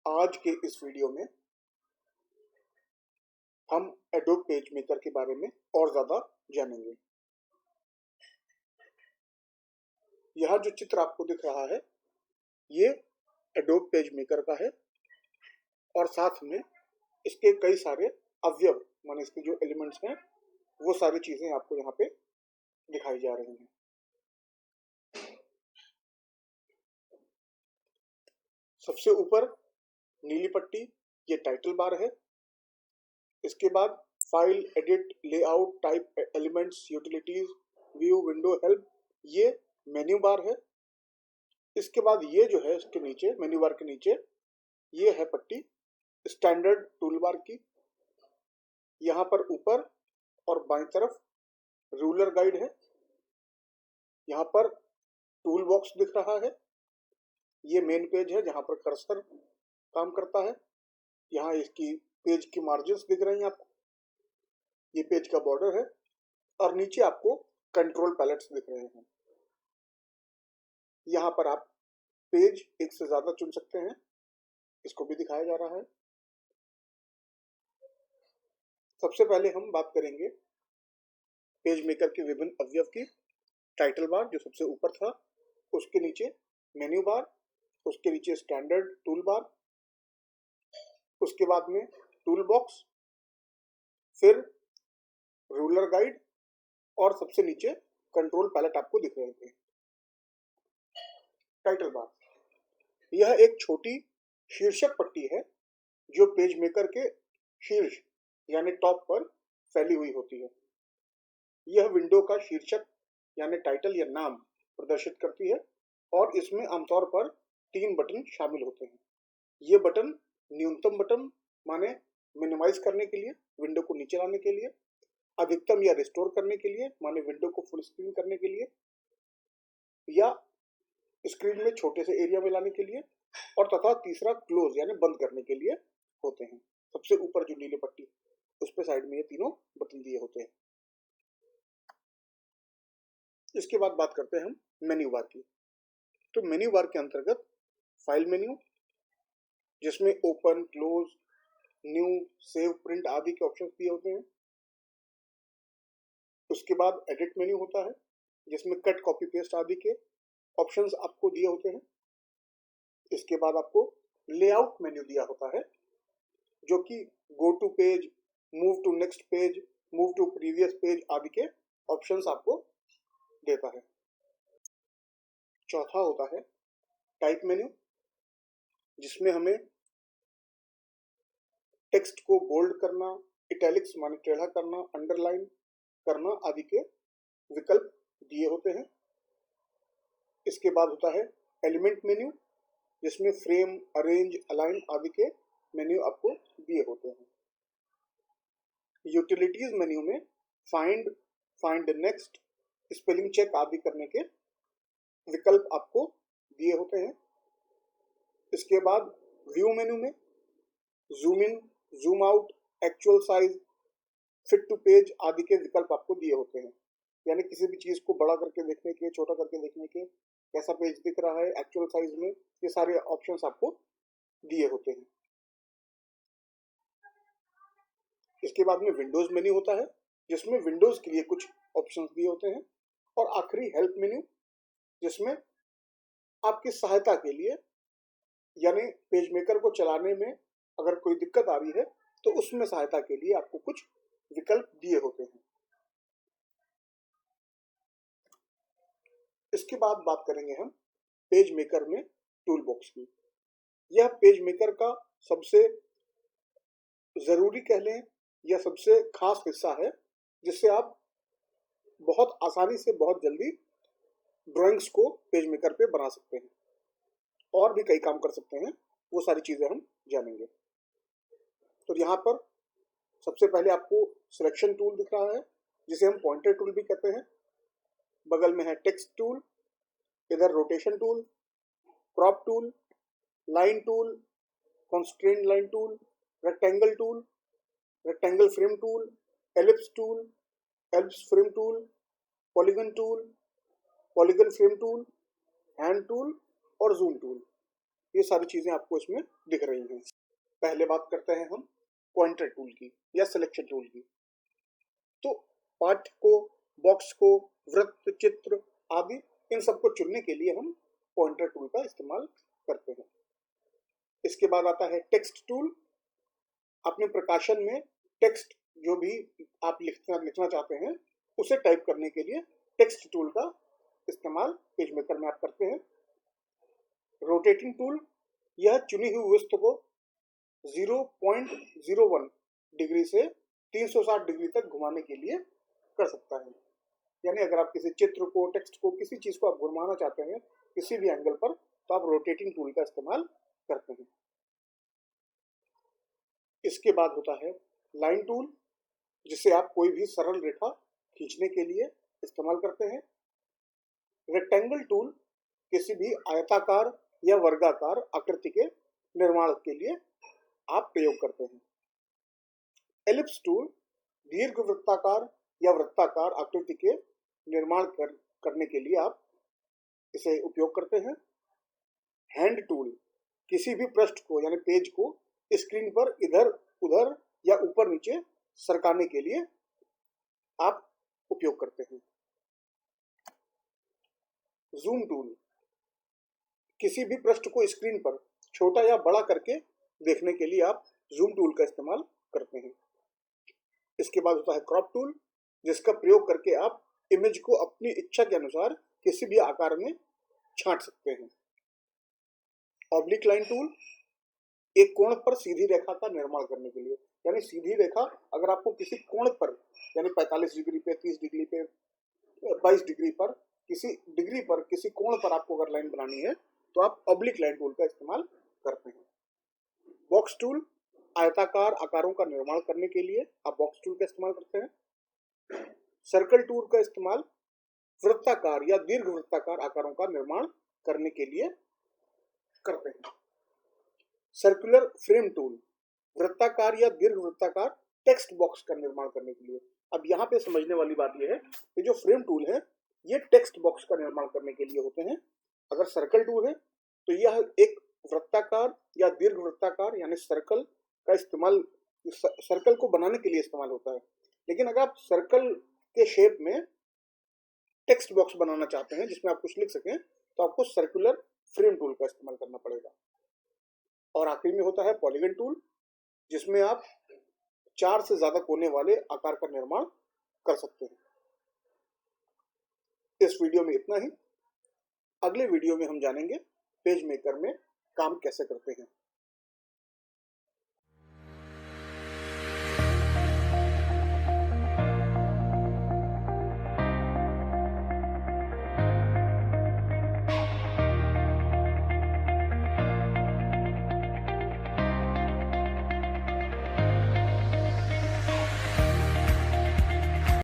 आज के इस वीडियो में हम एडोब पेज मेकर के बारे में और ज़्यादा जानेंगे। यह जो चित्र आपको दिख रहा है ये एडोब पेज मेकर का है और साथ में इसके कई सारे अवयव माने इसके जो एलिमेंट्स हैं वो सारी चीज़ें आपको यहाँ पे दिखाई जा रही हैं। सबसे ऊपर नीली पट्टी ये टाइटल बार है। इसके बाद file, edit, layout, type, elements, utilities, view, window, help ये मेन्यू बार है। इसके बाद ये जो है इसके नीचे मेन्यू बार के नीचे ये है पट्टी स्टैंडर्ड टूल बार की। यहाँ पर ऊपर और बाईं तरफ रूलर गाइड है। यहाँ पर टूल बॉक्स दिख रहा है। ये मेन पेज है जहाँ पर कर्सर काम करता है। यहाँ इसकी पेज की मार्जिन्स दिख रही हैं आपको। ये पेज का बॉर्डर है और नीचे आपको कंट्रोल पैलेट्स दिख रहे हैं। यहाँ पर आप पेज एक से ज्यादा चुन सकते हैं, इसको भी दिखाया जा रहा है। सबसे पहले हम बात करेंगे पेज मेकर के विभिन्न अवयव की। टाइटल बार जो सबसे ऊपर था, उसके नीचे मेन्यू बार, उसके नीचे स्टैंडर्ड टूल बार, उसके बाद में टूल बॉक्स, फिर रूलर गाइड और सबसे नीचे कंट्रोल पैलेट आपको दिख रहे थे। टाइटल बार यह एक छोटी शीर्षक पट्टी है जो पेज मेकर के शीर्ष यानी टॉप पर फैली हुई होती है। यह विंडो का शीर्षक यानी टाइटल या नाम प्रदर्शित करती है और इसमें आमतौर पर 3 बटन शामिल होते हैं। ये बटन न्यूनतम बटन माने मिनिमाइज करने के लिए, विंडो को नीचे लाने के लिए, अधिकतम या रिस्टोर करने के लिए माने विंडो को फुल स्क्रीन करने के लिए, या स्क्रीन में छोटे से एरिया में लाने के लिए, और तथा तीसरा क्लोज यानी बंद करने के लिए होते हैं। सबसे ऊपर जो नीली पट्टी उस पे साइड में ये तीनों बटन दिए होते हैं। इसके बाद बात करते हैं हम मेन्यू बार की। तो मेन्यू बार के अंतर्गत फाइल मेन्यू जिसमें open, close, new, save, print आदि के ऑप्शंस दिए होते हैं। उसके बाद एडिट मेन्यू होता है जिसमें कट, कॉपी, पेस्ट आदि के ऑप्शंस आपको दिए होते हैं। इसके बाद आपको लेआउट मेन्यू दिया होता है जो कि go to page, move to next page, move to previous page आदि के ऑप्शंस आपको देता है। चौथा होता है टाइप मेन्यू जिसमें हमें टेक्स्ट को बोल्ड करना, इटैलिक्स माने टेढ़ा करना, अंडरलाइन करना आदि के विकल्प दिए होते हैं। इसके बाद होता है एलिमेंट मेन्यू जिसमें फ्रेम, अरेंज, अलाइन आदि के मेन्यू आपको दिए होते हैं। यूटिलिटीज मेन्यू में find, find next, spelling check आदि करने के विकल्प आपको दिए होते हैं। इसके बाद व्यू मेन्यू में zoom in, zoom out, actual size, fit to page आदि के विकल्प आपको दिए होते हैं। यानी किसी भी चीज को बड़ा करके देखने के, छोटा करके देखने के, कैसा पेज दिख रहा है एक्चुअल साइज में, ये सारे ऑप्शंस आपको दिए होते हैं। इसके बाद में विंडोज मेन्यू होता है जिसमें विंडोज के लिए कुछ ऑप्शंस दिए होते हैं। और आखिरी हेल्प मेन्यू जिसमें आपकी सहायता के लिए यानी पेज मेकर को चलाने में अगर कोई दिक्कत आ रही है तो उसमें सहायता के लिए आपको कुछ विकल्प दिए होते हैं। इसके बाद बात करेंगे हम पेज मेकर में टूल बॉक्स की। यह पेज मेकर का सबसे जरूरी कह लें या सबसे खास हिस्सा है जिससे आप बहुत आसानी से बहुत जल्दी ड्राइंग्स को पेज मेकर पे बना सकते हैं और भी कई काम कर सकते हैं। वो सारी चीजें हम जानेंगे। तो यहाँ पर सबसे पहले आपको सिलेक्शन टूल दिख रहा है जिसे हम पॉइंटर टूल भी कहते हैं। बगल में है टेक्स्ट टूल, इधर rotation tool, crop tool, line tool, constraint line tool, rectangle tool, rectangle frame tool, ellipse tool, ellipse frame tool, polygon tool, polygon frame tool, hand tool और जूम टूल। ये सारी चीजें आपको इसमें दिख रही हैं। पहले बात करते हैं हम पॉइंटर टूल की या सिलेक्शन टूल की। तो पाठ को, बॉक्स को, वृत्त, चित्र आदि इन सबको चुनने के लिए हम पॉइंटर टूल का इस्तेमाल करते हैं। इसके बाद आता है टेक्स्ट टूल। अपने प्रकाशन में टेक्स्ट जो भी आप लिखना चाहते हैं उसे टाइप करने के लिए टेक्स्ट टूल का इस्तेमाल पेज मेकर में आप करते हैं। रोटेटिंग टूल, यह चुनी हुई वस्तु को 0.01 डिग्री से 360 डिग्री तक घुमाने के लिए कर सकता है। यानी अगर आप किसी चित्र को, टेक्स्ट को, किसी चीज को आप घुमाना चाहते हैं किसी भी एंगल पर, तो आप रोटेटिंग टूल का इस्तेमाल करते हैं। इसके बाद होता है लाइन टूल, जिसे आप कोई भी सरल रेखा खींचने के लिए इस्तेमाल करते हैं। रेक्टेंगल टूल, किसी भी आयताकार या वर्गाकार आकृति के निर्माण के लिए आप प्रयोग करते हैं। एलिप्स टूल, दीर्घवृत्ताकार या वृत्ताकार आकृति के निर्माण करने के लिए आप इसे उपयोग करते हैं। हैंड टूल, किसी भी पृष्ठ को यानी पेज को स्क्रीन पर इधर उधर या ऊपर नीचे सरकाने के लिए आप उपयोग करते हैं। जूम टूल, किसी भी पृष्ठ को स्क्रीन पर छोटा या बड़ा करके देखने के लिए आप जूम टूल का इस्तेमाल करते हैं। इसके बाद होता है क्रॉप टूल, जिसका प्रयोग करके आप इमेज को अपनी इच्छा के अनुसार किसी भी आकार में छांट सकते हैं। ऑब्लिक लाइन टूल, एक कोण पर सीधी रेखा का निर्माण करने के लिए, यानी सीधी रेखा अगर आपको किसी कोण पर यानी 45 डिग्री पे, 30 डिग्री पे, 22 डिग्री पर, किसी डिग्री पर, किसी कोण पर आपको अगर लाइन बनानी है तो आप ऑब्लिक लाइन टूल का इस्तेमाल करते हैं। बॉक्स टूल, आयताकार आकारों का निर्माण करने के लिए आप बॉक्स टूल का इस्तेमाल करते हैं। सर्कल टूल का इस्तेमाल वृत्ताकार या दीर्घवृत्ताकार आकारों का निर्माण करने के लिए करते हैं। सर्कुलर फ्रेम टूल, वृत्ताकार या दीर्घवृत्ताकार टेक्स्ट बॉक्स का निर्माण करने के लिए। अब यहाँ पे समझने वाली बात यह है कि जो फ्रेम टूल है ये टेक्स्ट बॉक्स का निर्माण करने के लिए होते हैं। अगर सर्कल टूल है तो यह एक वृत्ताकार या दीर्घवृत्ताकार यानी सर्कल का इस्तेमाल, सर्कल को बनाने के लिए इस्तेमाल होता है। लेकिन अगर आप सर्कल के शेप में टेक्स्ट बॉक्स बनाना चाहते हैं जिसमें आप कुछ लिख सकें तो आपको सर्कुलर फ्रेम टूल का इस्तेमाल करना पड़ेगा। और आखिरी में होता है पॉलीगन टूल, जिसमें आप 4 से ज्यादा कोने वाले आकार का निर्माण कर सकते हैं। इस वीडियो में इतना ही। अगले वीडियो में हम जानेंगे पेज मेकर में काम कैसे करते हैं।